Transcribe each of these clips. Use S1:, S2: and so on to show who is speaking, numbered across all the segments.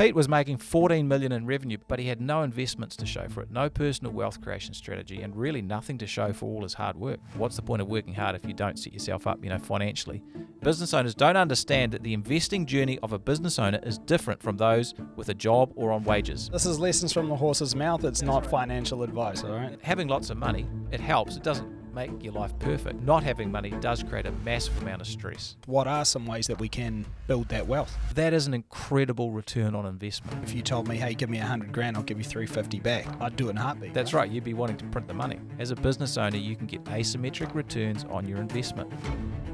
S1: Pete was making $14 million in revenue, but he had no investments to show for it, no personal wealth creation strategy, and really nothing to show for all his hard work. What's the point of working hard if you don't set yourself up, financially? Business owners don't understand that the investing journey of a business owner is different from those with a job or on wages.
S2: This is lessons from the horse's mouth. It's not financial advice, all right?
S1: Having lots of money, it helps. It doesn't make your life perfect. Not having money does create a massive amount of stress.
S2: What are some ways that we can build that wealth?
S1: That is an incredible return on investment.
S2: If you told me, hey, give me $100,000, I'll give you $350 back, I'd do it in a heartbeat.
S1: That's right, you'd be wanting to print the money. As a business owner, you can get asymmetric returns on your investment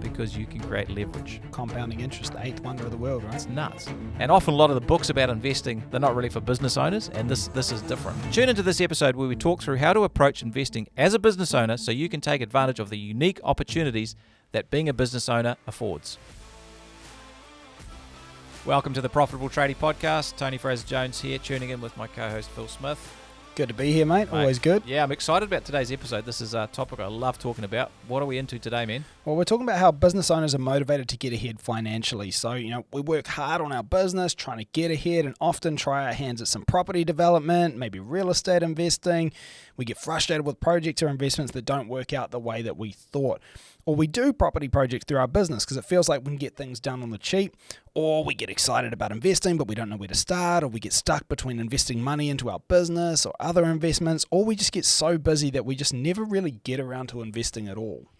S1: because you can create leverage.
S2: Compounding interest, the eighth wonder of the world, right?
S1: It's nuts. And often a lot of the books about investing, they're not really for business owners, and this is different. Tune into this episode where we talk through how to approach investing as a business owner so you can take advantage of the unique opportunities that being a business owner affords. Welcome to the Profitable Tradie podcast. Tony Fraser-Jones here, tuning in with my co-host Phil Smith.
S2: Good to be here, mate. Always good.
S1: Yeah, I'm excited about today's episode. This is a topic I love talking about. What are we into today, man?
S2: Well, we're talking about how business owners are motivated to get ahead financially. So, we work hard on our business, trying to get ahead, and often try our hands at some property development, maybe real estate investing. We get frustrated with projects or investments that don't work out the way that we thought. Or we do property projects through our business because it feels like we can get things done on the cheap. Or we get excited about investing, but we don't know where to start. Or we get stuck between investing money into our business or other investments. Or we just get so busy that we just never really get around to investing at all.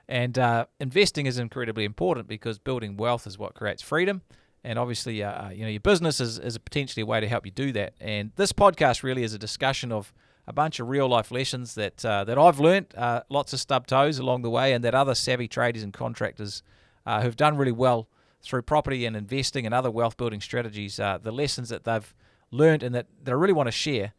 S1: And investing is incredibly important because building wealth is what creates freedom. And obviously, your business is potentially a way to help you do that. And this podcast really is a discussion of a bunch of real-life lessons that I've learnt, lots of stub toes along the way, and that other savvy tradies and contractors who've done really well through property and investing and other wealth-building strategies, the lessons that they've learned and that I really want to share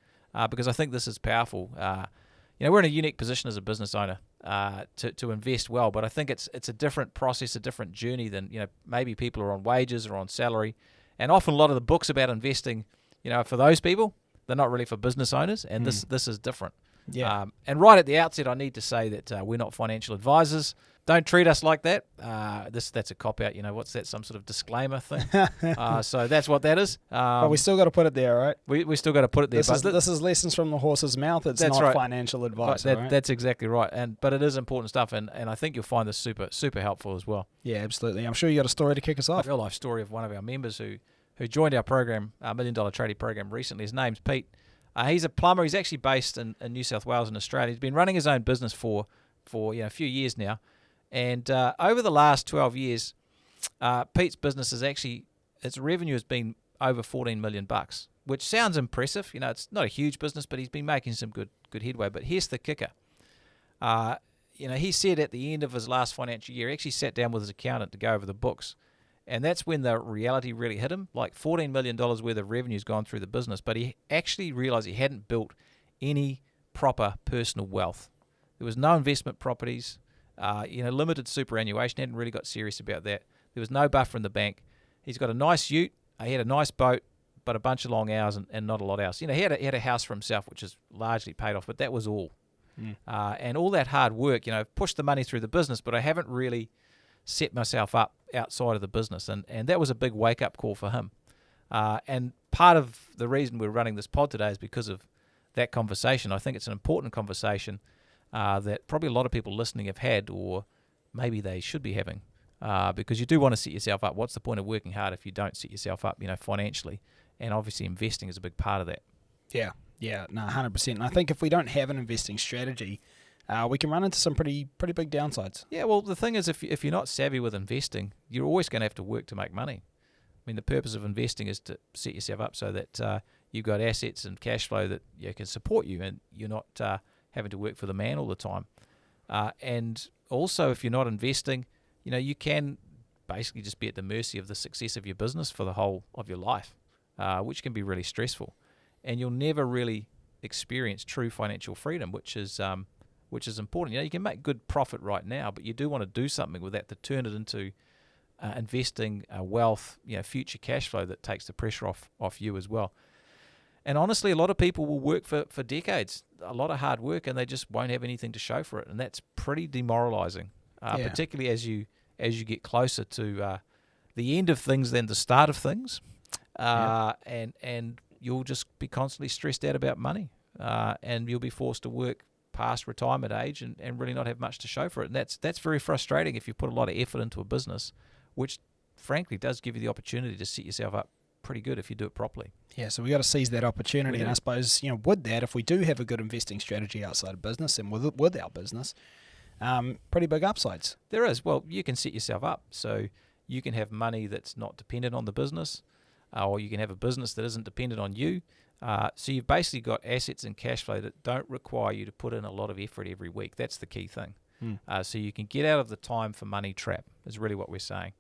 S1: because I think this is powerful. We're in a unique position as a business owner to invest well, but I think it's a different process, a different journey than maybe people are on wages or on salary, and often a lot of the books about investing, for those people, they're not really for business owners, and this is different.
S2: Yeah.
S1: And right at the outset, I need to say that we're not financial advisors. Don't treat us like that. That's a cop-out. What's that, some sort of disclaimer thing? So that's what that is.
S2: But we still got to put it there, right?
S1: We still got to put it there.
S2: This is lessons from the horse's mouth. It's not
S1: right.
S2: Financial advice,
S1: right?
S2: right?
S1: That's exactly right. But it is important stuff, and I think you'll find this super, super helpful as well.
S2: Yeah, absolutely. I'm sure you got a story to kick us off.
S1: A real-life story of one of our members who joined our program, our $1 Million Tradie program recently. His name's Pete. He's a plumber. He's actually based in New South Wales in Australia. He's been running his own business for a few years now. And over the last 12 years, Pete's business its revenue has been over $14 million, which sounds impressive. It's not a huge business, but he's been making some good headway. But here's the kicker. He said at the end of his last financial year, he actually sat down with his accountant to go over the books. And that's when the reality really hit him. Like $14 million worth of revenue's gone through the business, but he actually realized he hadn't built any proper personal wealth. There was no investment properties, limited superannuation. He hadn't really got serious about that. There was no buffer in the bank. He's got a nice ute. He had a nice boat, but a bunch of long hours and not a lot else. He had a house for himself, which is largely paid off, but that was all. And all that hard work, pushed the money through the business, but I haven't really set myself up outside of the business, and that was a big wake-up call for him. And part of the reason we're running this pod today is because of that conversation. I think it's an important conversation that probably a lot of people listening have had, or maybe they should be having, because you do want to set yourself up. What's the point of working hard if you don't set yourself up, financially? And obviously investing is a big part of that.
S2: Yeah, no, 100%. And I think if we don't have an investing strategy, we can run into some pretty big downsides.
S1: Yeah, well, the thing is, if you're not savvy with investing, you're always going to have to work to make money. I mean, the purpose of investing is to set yourself up so that you've got assets and cash flow that can support you, and you're not having to work for the man all the time. And also, if you're not investing, you can basically just be at the mercy of the success of your business for the whole of your life, which can be really stressful. And you'll never really experience true financial freedom, which is important. You can make good profit right now, but you do want to do something with that to turn it into investing wealth, future cash flow that takes the pressure off you as well. And honestly, a lot of people will work for decades, a lot of hard work, and they just won't have anything to show for it, and that's pretty demoralizing, particularly as you get closer to the end of things than the start of things. and you'll just be constantly stressed out about money, and you'll be forced to work past retirement age and really not have much to show for it. And that's very frustrating if you put a lot of effort into a business, which frankly does give you the opportunity to set yourself up pretty good if you do it properly.
S2: Yeah, so we got to seize that opportunity. And I suppose, with that, if we do have a good investing strategy outside of business and with our business, pretty big upsides.
S1: There is. Well, you can set yourself up. So you can have money that's not dependent on the business, or you can have a business that isn't dependent on you. So you've basically got assets and cash flow that don't require you to put in a lot of effort every week. That's the key thing. So you can get out of the time for money trap is really what we're saying.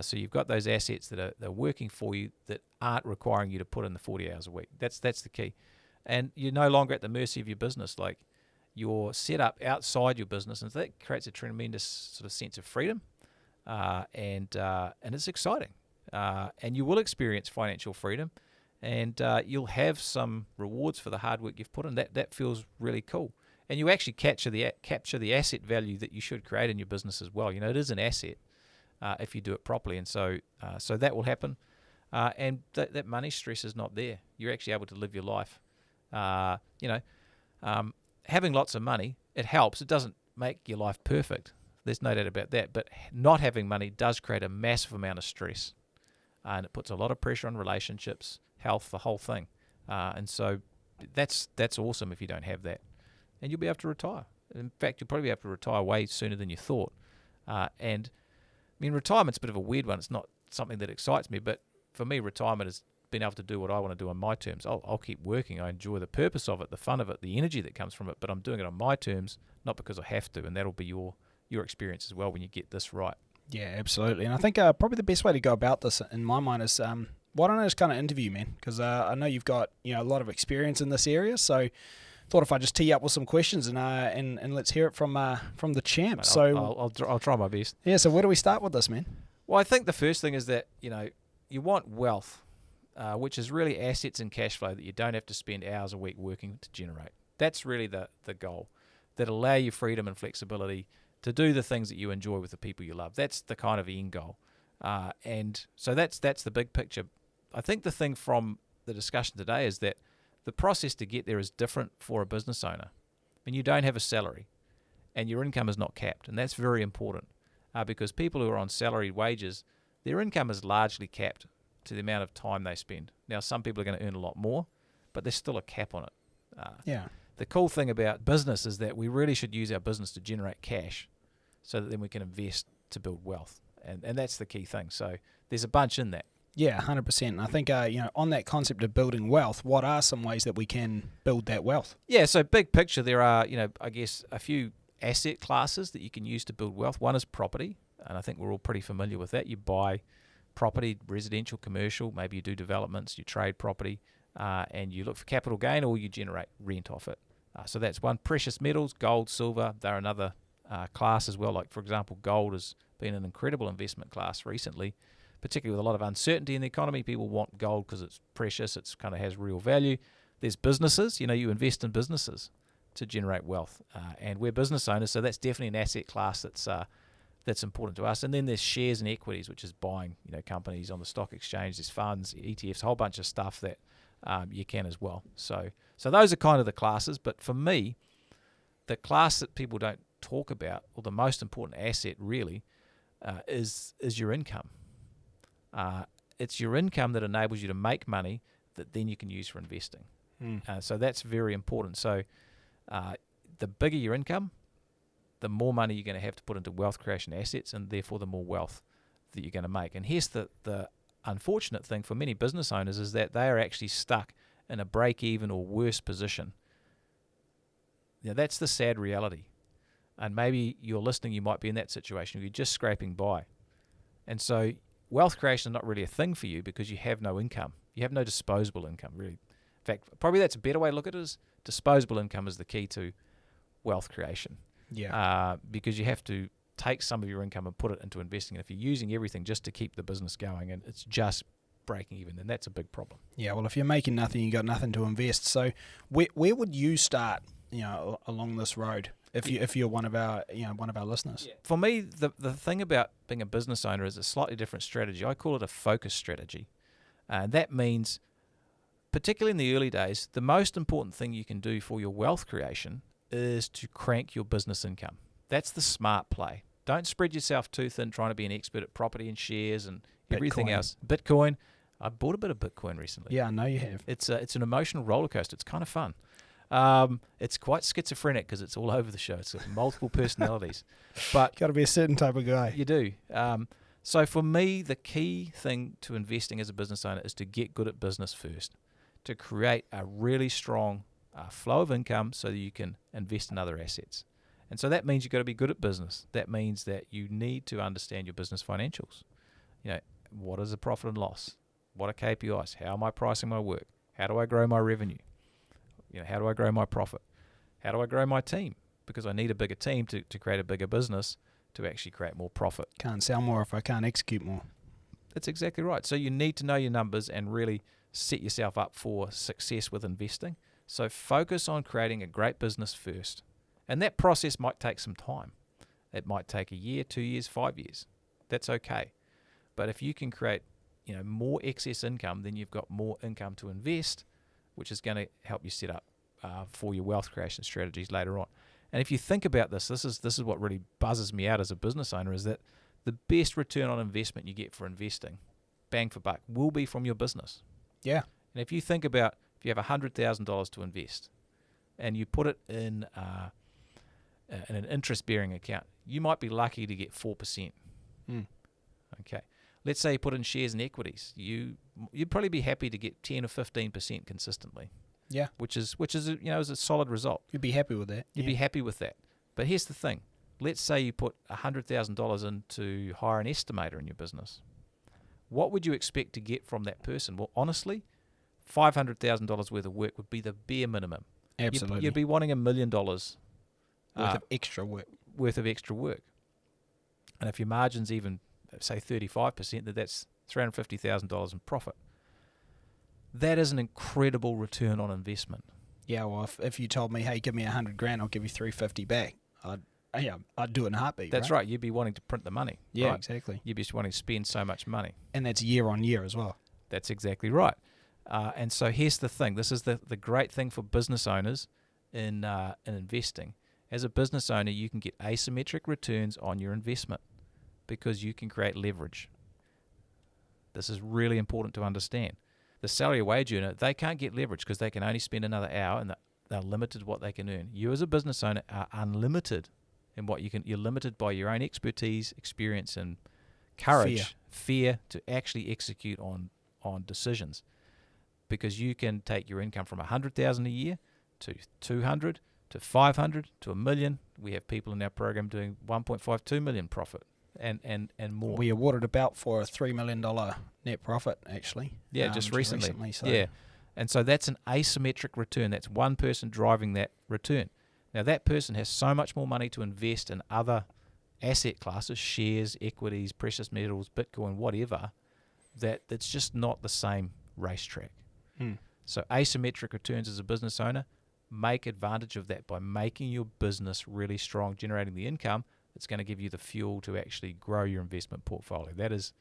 S1: So you've got those assets that are working for you that aren't requiring you to put in the 40 hours a week. That's the key. And you're no longer at the mercy of your business. Like, you're set up outside your business, and that creates a tremendous sort of sense of freedom, and it's exciting. And you will experience financial freedom, and you'll have some rewards for the hard work you've put in. That feels really cool. And you actually capture the asset value that you should create in your business as well. It is an asset if you do it properly, and so that will happen. And that money stress is not there. You're actually able to live your life. Having lots of money, it helps. It doesn't make your life perfect. There's no doubt about that. But not having money does create a massive amount of stress, and it puts a lot of pressure on relationships, health, the whole thing. And so that's awesome if you don't have that, and you'll be able to retire. In fact, you'll probably be able to retire way sooner than you thought. And I mean, retirement's a bit of a weird one. It's not something that excites me, but for me, retirement is being able to do what I want to do on my terms. I'll keep working. I enjoy the purpose of it, the fun of it, the energy that comes from it, but I'm doing it on my terms, not because I have to, and that'll be your experience as well when you get this right.
S2: Yeah, absolutely. And I think probably the best way to go about this, in my mind, is why don't I just kind of interview you, man? Because I know you've got a lot of experience in this area, so thought if I just tee up with some questions and let's hear it from the champ.
S1: Mate,
S2: so
S1: I'll try my best.
S2: Yeah. So where do we start with this, man?
S1: Well, I think the first thing is that you want wealth, which is really assets and cash flow that you don't have to spend hours a week working to generate. That's really the goal, that allow you freedom and flexibility to do the things that you enjoy with the people you love. That's the kind of end goal. And so that's the big picture. I think the thing from the discussion today is that the process to get there is different for a business owner. I mean, you don't have a salary, and your income is not capped, and that's very important because people who are on salaried wages, their income is largely capped to the amount of time they spend. Now, some people are going to earn a lot more, but there's still a cap on it.
S2: Yeah.
S1: The cool thing about business is that we really should use our business to generate cash so that then we can invest to build wealth. And that's the key thing. So there's a bunch in that.
S2: Yeah, 100%. And I think, on that concept of building wealth, what are some ways that we can build that wealth?
S1: Yeah, so big picture, there are, I guess a few asset classes that you can use to build wealth. One is property, and I think we're all pretty familiar with that. You buy property, residential, commercial, maybe you do developments, you trade property, and you look for capital gain or you generate rent off it. So that's one. Precious metals, gold, silver, they're another class as well. Like, for example, gold has been an incredible investment class recently, particularly with a lot of uncertainty in the economy. People want gold because it's precious, it's kind of has real value. There's businesses, you invest in businesses to generate wealth, and we're business owners, so that's definitely an asset class that's important to us. And then there's shares and equities, which is buying companies on the stock exchange. There's funds, ETFs, a whole bunch of stuff that you can as well. So those are kind of the classes. But for me, the class that people don't talk about, or the most important asset really, is your income. It's your income that enables you to make money that then you can use for investing. So that's very important. So the bigger your income, the more money you're going to have to put into wealth creation assets, and therefore the more wealth that you're going to make. And here's the unfortunate thing for many business owners is that they are actually stuck in a break-even or worse position. Now, that's the sad reality. And maybe you're listening, you might be in that situation. You're just scraping by. And so wealth creation is not really a thing for you because you have no income. You have no disposable income, really. In fact, probably that's a better way to look at it, is disposable income is the key to wealth creation.
S2: Yeah.
S1: Because you have to take some of your income and put it into investing. And if you're using everything just to keep the business going and it's just breaking even, then that's a big problem.
S2: Yeah, well, if you're making nothing, you got nothing to invest. So where would you start, along this road if you're one of our listeners?
S1: Yeah. For me, the thing about being a business owner is a slightly different strategy. I call it a focus strategy. That means, particularly in the early days, the most important thing you can do for your wealth creation is to crank your business income. That's the smart play. Don't spread yourself too thin trying to be an expert at property and shares and everything else. Bitcoin. I bought a bit of Bitcoin recently.
S2: Yeah, I know you have.
S1: It's an emotional roller coaster. It's kind of fun. It's quite schizophrenic because it's all over the show. It's got multiple personalities. But
S2: Got to be a certain type of guy.
S1: you do. So for me, the key thing to investing as a business owner is to get good at business first, to create a really strong flow of income so that you can invest in other assets. And so that means you've got to be good at business. That means that you need to understand your business financials. What is a profit and loss? What are KPIs? How am I pricing my work? How do I grow my revenue? How do I grow my profit? How do I grow my team? Because I need a bigger team to create a bigger business to actually create more profit.
S2: Can't sell more if I can't execute more.
S1: That's exactly right. So you need to know your numbers and really set yourself up for success with investing. So focus on creating a great business first. And that process might take some time. It might take a year, 2 years, 5 years. That's okay. But if you can create more excess income, then you've got more income to invest, which is going to help you set up for your wealth creation strategies later on. And if you think about this is what really buzzes me out as a business owner, is that the best return on investment you get for investing, bang for buck, will be from your business.
S2: Yeah.
S1: And if you think about, if you have $100,000 to invest and you put it in an interest-bearing account, you might be lucky to get 4%. Okay. Let's say you put in shares and equities. You'd probably be happy to get 10 or 15% consistently.
S2: Yeah.
S1: Which is is a solid result.
S2: You'd be happy with that.
S1: You'd be happy with that. But here's the thing. Let's say you put $100,000 in to hire an estimator in your business. What would you expect to get from that person? Well, honestly, $500,000 worth of work would be the bare minimum.
S2: Absolutely.
S1: You'd be wanting $1 million
S2: worth of extra work.
S1: And if your margin's even, say, 35%, that's $350,000 in profit. That is an incredible return on investment.
S2: Yeah, well, if you told me, hey, give me $100,000, I'll give you $350 back, I'd do it in a heartbeat.
S1: That's right. You'd be wanting to print the money.
S2: Yeah,
S1: right?
S2: exactly.
S1: You'd be wanting to spend so much money.
S2: And that's year on year as well.
S1: That's exactly right. And so here's the thing. This is the great thing for business owners in investing. As a business owner, you can get asymmetric returns on your investment because you can create leverage. This is really important to understand. The salary wage earner, they can't get leverage because they can only spend another hour and they're limited to what they can earn. You as a business owner are unlimited in what you can. You're limited by your own expertise, experience, and courage, fear to actually execute on decisions. Because you can take your income from $100,000 a year to $200,000 to $500,000 to $1 million. We have people in our program doing $1.52 million profit and more.
S2: We awarded about for a $3 million net profit, actually.
S1: Yeah, just recently.
S2: So.
S1: Yeah, and so that's an asymmetric return. That's one person driving that return. Now that person has so much more money to invest in other asset classes, shares, equities, precious metals, Bitcoin, whatever, that it's just not the same racetrack. So asymmetric returns as a business owner, make advantage of that by making your business really strong, generating the income that's going to give you the fuel to actually grow your investment portfolio. That is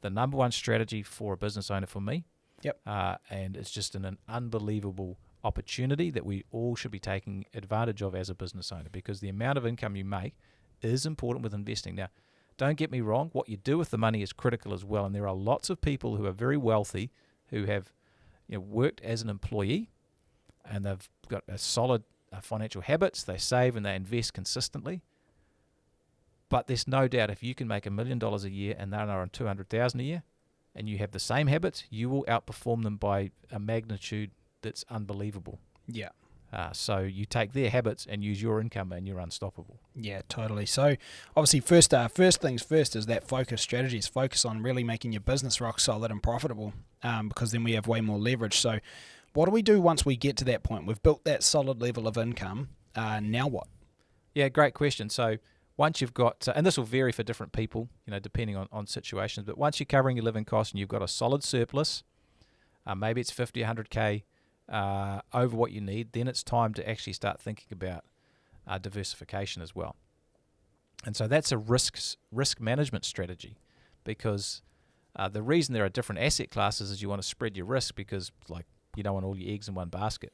S1: the number one strategy for a business owner for me.
S2: Yep.
S1: And it's just an unbelievable opportunity that we all should be taking advantage of as a business owner, because the amount of income you make is important with investing. Now, don't get me wrong, what you do with the money is critical as well, and there are lots of people who are very wealthy who have worked as an employee and they've got a solid financial habits. They save and they invest consistently. But there's no doubt if you can make $1 million a year and they're on $200,000 a year and you have the same habits, you will outperform them by a magnitude that's unbelievable.
S2: Yeah.
S1: So you take their habits and use your income and you're unstoppable.
S2: Yeah, totally. So obviously first things first is that focus strategy, is focus on really making your business rock solid and profitable, because then we have way more leverage. So what do we do once we get to that point? We've built that solid level of income. Now what?
S1: Yeah, great question. So once you've got, and this will vary for different people, depending on situations, but once you're covering your living costs and you've got a solid surplus, maybe it's 50, 100K, over what you need, then it's time to actually start thinking about diversification as well. And so that's a risk management strategy, because The reason there are different asset classes is you want to spread your risk, because like you don't want all your eggs in one basket.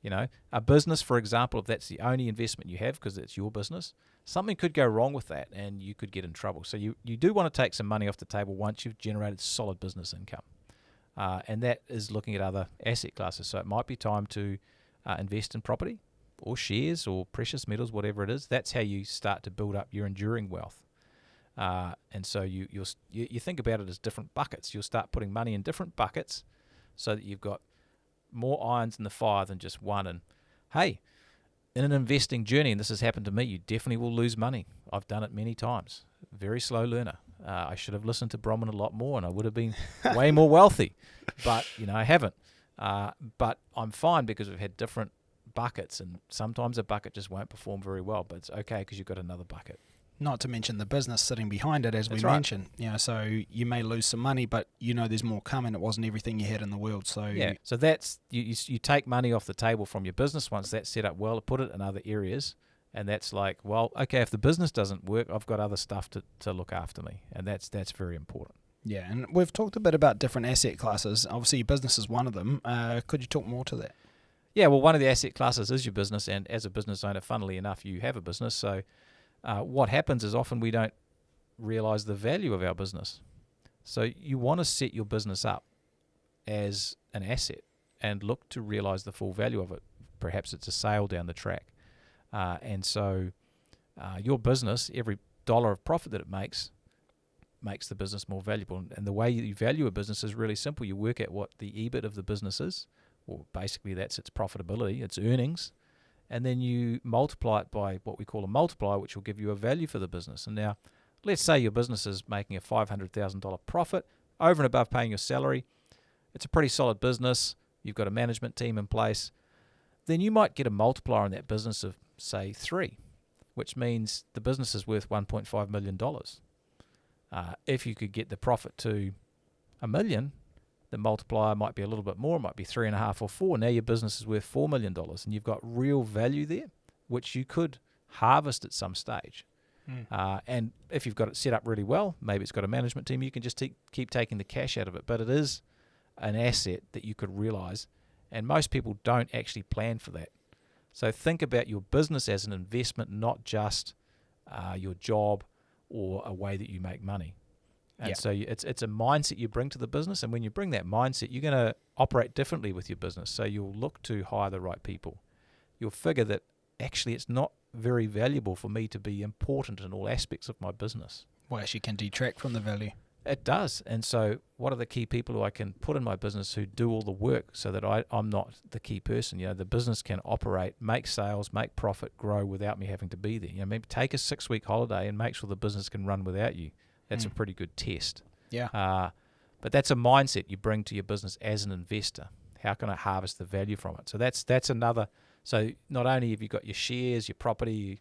S1: You know, a business, for example, if that's the only investment you have because it's your business, something could go wrong with that and you could get in trouble. So you do want to take some money off the table once you've generated solid business income. And that is looking at other asset classes. So it might be time to invest in property or shares or precious metals, whatever it is. That's how you start to build up your enduring wealth. And so you think about it as different buckets. You'll start putting money in different buckets so that you've got more irons in the fire than just one. And hey, in an investing journey, and this has happened to me, you definitely will lose money. I've done it many times. Very slow learner. I should have listened to Brahman a lot more and I would have been way more wealthy. But, I haven't. But I'm fine because we've had different buckets, and sometimes a bucket just won't perform very well, but it's okay because you've got another bucket.
S2: Not to mention the business sitting behind it, as
S1: That's
S2: we
S1: right.
S2: mentioned. So you may lose some money, but there's more coming. It wasn't everything you had in the world. So
S1: Yeah, so that's you take money off the table from your business once that's set up well, put it in other areas, and that's like, well, okay, if the business doesn't work, I've got other stuff to look after me, and that's very important.
S2: Yeah, and we've talked a bit about different asset classes. Obviously, your business is one of them. Could you talk more to that?
S1: Yeah, well, one of the asset classes is your business, and as a business owner, funnily enough, you have a business, so what happens is often we don't realize the value of our business. So you want to set your business up as an asset and look to realize the full value of it. Perhaps it's a sale down the track. And so your business, every dollar of profit that it makes the business more valuable. And the way you value a business is really simple. You work at what the EBIT of the business is, or basically that's its profitability, its earnings, and then you multiply it by what we call a multiplier, which will give you a value for the business. And now, let's say your business is making a $500,000 profit over and above paying your salary. It's a pretty solid business. You've got a management team in place. Then you might get a multiplier on that business of, say, 3, which means the business is worth $1.5 million. If you could get the profit to $1 million, the multiplier might be a little bit more. It might be 3.5 or 4. Now your business is worth $4 million, and you've got real value there, which you could harvest at some stage. And if you've got it set up really well, maybe it's got a management team, you can just keep taking the cash out of it. But it is an asset that you could realize, and most people don't actually plan for that. So think about your business as an investment, not just your job or a way that you make money. And so it's a mindset you bring to the business, and when you bring that mindset, you're going to operate differently with your business. So you'll look to hire the right people. You'll figure that actually it's not very valuable for me to be important in all aspects of my business.
S2: Well, actually can detract from the value.
S1: It does. And so what are the key people who I can put in my business who do all the work so that I'm not the key person? The business can operate, make sales, make profit, grow without me having to be there. Maybe take a 6-week holiday and make sure the business can run without you. That's a pretty good test.
S2: Yeah.
S1: But that's a mindset you bring to your business as an investor. How can I harvest the value from it? So that's another. So not only have you got your shares, your property,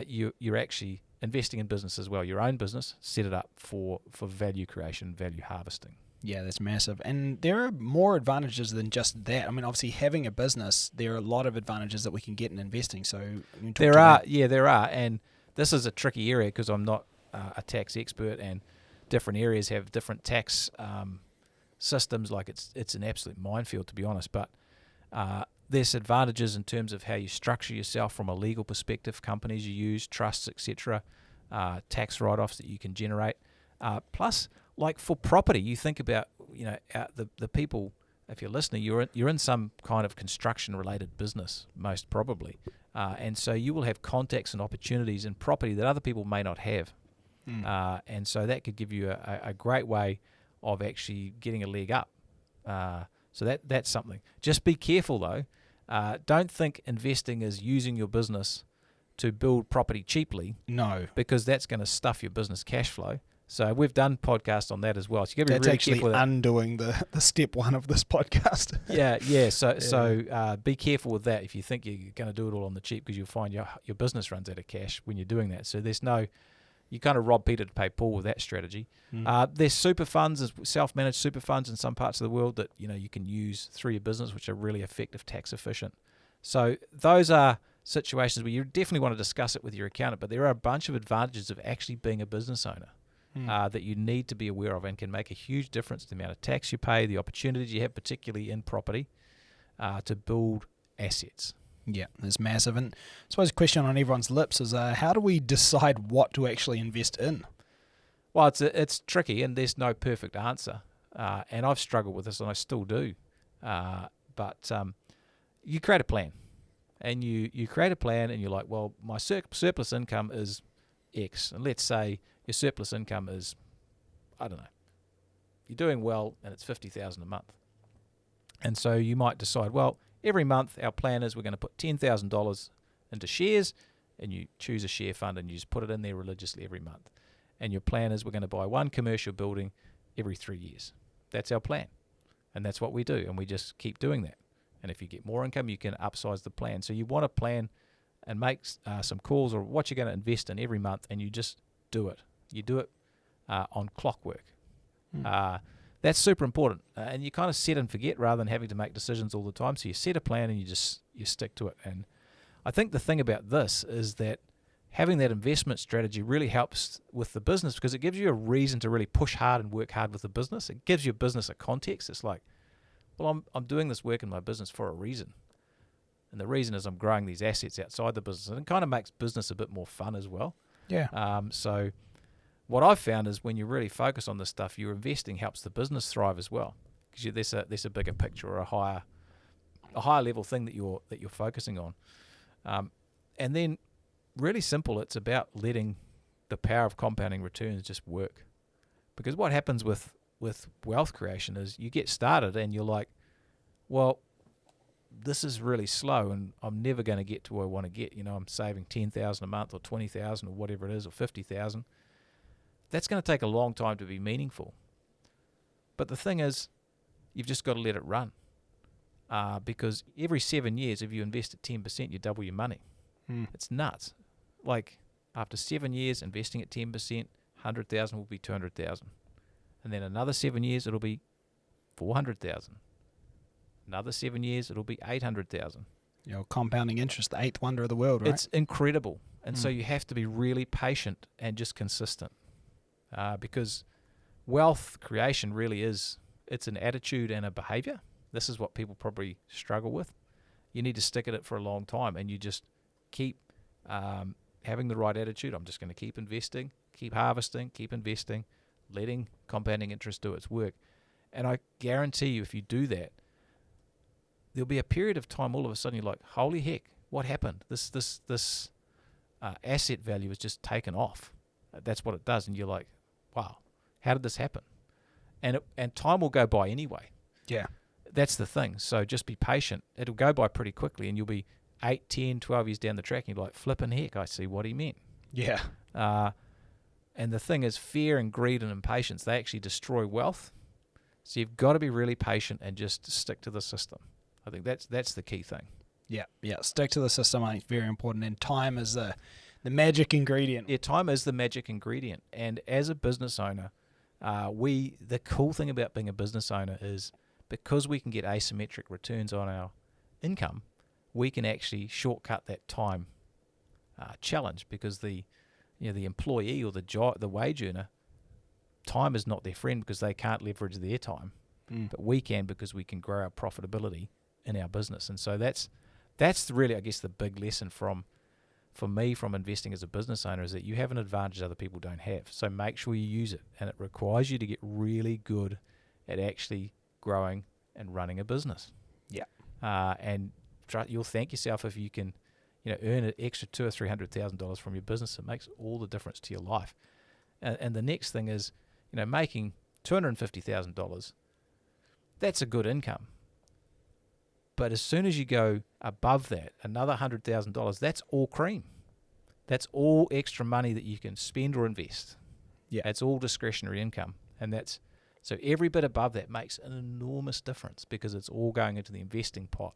S1: you're actually investing in business as well. Your own business, set it up for value creation, value harvesting.
S2: Yeah, that's massive. And there are more advantages than just that. I mean, obviously, having a business, there are a lot of advantages that we can get in investing. So
S1: there are. And this is a tricky area because I'm not a tax expert, and different areas have different tax systems. Like it's an absolute minefield, to be honest. But there's advantages in terms of how you structure yourself from a legal perspective, companies you use, trusts, etc., tax write-offs that you can generate. Plus, like for property, you think about the people. If you're listening, you're in some kind of construction-related business, most probably, and so you will have contacts and opportunities in property that other people may not have. And so that could give you a great way of actually getting a leg up. So that's something. Just be careful, though. Don't think investing is using your business to build property cheaply.
S2: No.
S1: Because that's going to stuff your business cash flow. So we've done podcasts on that as well. So you got to be
S2: That's
S1: really
S2: actually
S1: careful with that.
S2: undoing the step one of this podcast.
S1: Yeah. So be careful with that if you think you're going to do it all on the cheap, because you'll find your business runs out of cash when you're doing that. So you kind of rob Peter to pay Paul with that strategy. There's super funds, self-managed super funds in some parts of the world that you can use through your business, which are really effective, tax efficient. So those are situations where you definitely want to discuss it with your accountant, but there are a bunch of advantages of actually being a business owner. that you need to be aware of and can make a huge difference to the amount of tax you pay, the opportunities you have, particularly in property, to build assets.
S2: Yeah, it's massive. And I suppose a question on everyone's lips is how do we decide what to actually invest in?
S1: Well, it's tricky, and there's no perfect answer. And I've struggled with this, and I still do. But you create a plan. And you create a plan, and you're like, well, my surplus income is X. And let's say your surplus income is, I don't know, you're doing well, and it's $50,000 a month. And so you might decide, well, every month our plan is we're going to put $10,000 into shares, and you choose a share fund, and you just put it in there religiously every month. And your plan is we're going to buy one commercial building every 3 years. That's our plan. And that's what we do, and we just keep doing that. And if you get more income, you can upsize the plan. So you want to plan and make some calls or what you're going to invest in every month, and you just do it. You do it on clockwork. That's super important. And you kind of set and forget rather than having to make decisions all the time. So you set a plan and you stick to it. And I think the thing about this is that having that investment strategy really helps with the business because it gives you a reason to really push hard and work hard with the business. It gives your business a context. It's like, well, I'm doing this work in my business for a reason. And the reason is I'm growing these assets outside the business. And it kind of makes business a bit more fun as well.
S2: Yeah.
S1: So what I've found is when you really focus on this stuff, your investing helps the business thrive as well. Because there's a bigger picture or a higher level thing that you're focusing on. And then really simple, it's about letting the power of compounding returns just work. Because what happens with wealth creation is you get started and you're like, well, this is really slow and I'm never going to get to where I want to get. I'm saving $10,000 a month or $20,000 or whatever it is, or $50,000. That's going to take a long time to be meaningful. But the thing is, you've just got to let it run. Because every 7 years, if you invest at 10%, you double your money. It's nuts. Like after 7 years investing at 10%, 100,000 will be 200,000. And then another 7 years, it'll be 400,000. Another 7 years, it'll be 800,000.
S2: Compounding interest, the eighth wonder of the world, right?
S1: It's incredible. And so you have to be really patient and just consistent. Because wealth creation really it's an attitude and a behavior. This is what people probably struggle with. You need to stick at it for a long time, and you just keep having the right attitude. I'm just going to keep investing, keep harvesting, keep investing, letting compounding interest do its work. And I guarantee you, if you do that, there'll be a period of time all of a sudden you're like, holy heck, what happened? This asset value is just taken off. That's what it does. And you're like, wow, how did this happen? And time will go by anyway.
S2: Yeah.
S1: That's the thing. So just be patient. It'll go by pretty quickly, and you'll be 8, 10, 12 years down the track, and you're like, flipping heck, I see what he meant.
S2: Yeah.
S1: And the thing is, fear and greed and impatience, they actually destroy wealth. So you've got to be really patient and just stick to the system. I think that's the key thing.
S2: Yeah. Stick to the system. I think it's very important. And time is the magic ingredient.
S1: Yeah, time is the magic ingredient. And as a business owner, the cool thing about being a business owner is because we can get asymmetric returns on our income, we can actually shortcut that time challenge because the employee or the wage earner, time is not their friend because they can't leverage their time, but we can because we can grow our profitability in our business. And so that's really, I guess, the big lesson for me from investing as a business owner is that you have an advantage other people don't have. So make sure you use it, and it requires you to get really good at actually growing and running a business. Yeah. And you'll thank yourself if you can, earn an extra $200,000 or $300,000 from your business. It makes all the difference to your life. And the next thing is, making $250,000. That's a good income. But as soon as you go above that, another $100,000, that's all cream. That's all extra money that you can spend or invest. Yeah, it's all discretionary income, and so every bit above that makes an enormous difference because it's all going into the investing pot,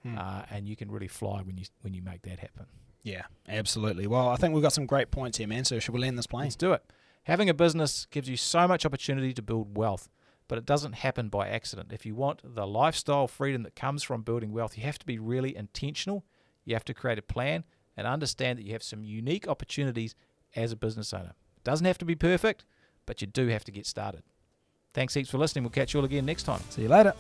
S1: and you can really fly when you make that happen.
S2: Yeah, absolutely. Well, I think we've got some great points here, man. So should we land this plane?
S1: Let's do it. Having a business gives you so much opportunity to build wealth, but it doesn't happen by accident. If you want the lifestyle freedom that comes from building wealth, you have to be really intentional. You have to create a plan and understand that you have some unique opportunities as a business owner. It doesn't have to be perfect, but you do have to get started. Thanks heaps for listening. We'll catch you all again next time.
S2: See you later.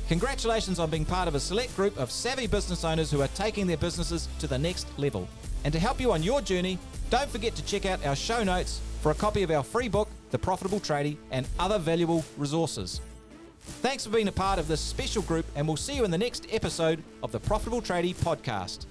S1: Congratulations on being part of a select group of savvy business owners who are taking their businesses to the next level. And to help you on your journey, don't forget to check out our show notes for a copy of our free book, The Profitable Tradie, and other valuable resources. Thanks for being a part of this special group, and we'll see you in the next episode of the Profitable Tradie podcast.